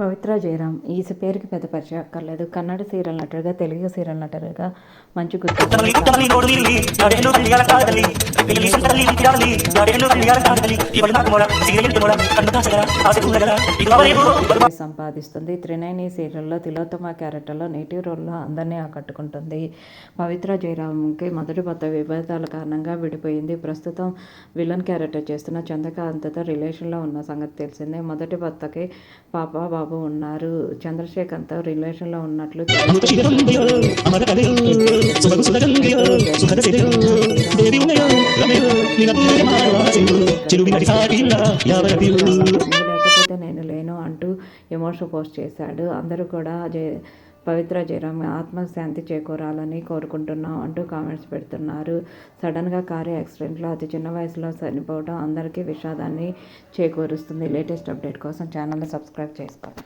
పవిత్ర జయరాం ఈ పేరుకి పెద్ద పరిచయం అక్కర్లేదు. కన్నడ సీరియల్ నటుడుగా, తెలుగు సీరియల్ నటుడుగా మంచి గుర్తింపు. సంపాదిస్తుంది. త్రినయని సీరియల్లో తిలోత్తమ క్యారెక్టర్లో నేటివ్ రోల్లో అందరినీ ఆకట్టుకుంటుంది. పవిత్ర జయరాంకి మొదటి భర్త విభేదాల కారణంగా విడిపోయింది. ప్రస్తుతం విలన్ క్యారెక్టర్ చేస్తున్న చంద్రకాంత్తో రిలేషన్లో ఉన్న సంగతి తెలిసిందే. మొదటి భర్తకి పాప బాబు ఉన్నారు. చంద్రశేఖర్తో రిలేషన్లో ఉన్నట్లు లేకపోతే నేను లేను అంటూ ఎమోషన్ పోస్ట్ చేశాడు. అందరూ కూడా పవిత్ర జయరాం ఆత్మశాంతి చేకూరాలని కోరుకుంటున్నాం అంటూ కామెంట్స్ పెడుతున్నారు. సడన్గా కారు యాక్సిడెంట్లో అతి చిన్న వయసులో చనిపోవడం అందరికీ విషాదాన్ని చేకూరుస్తుంది. లేటెస్ట్ అప్డేట్ కోసం ఛానల్ని సబ్స్క్రైబ్ చేసుకోండి.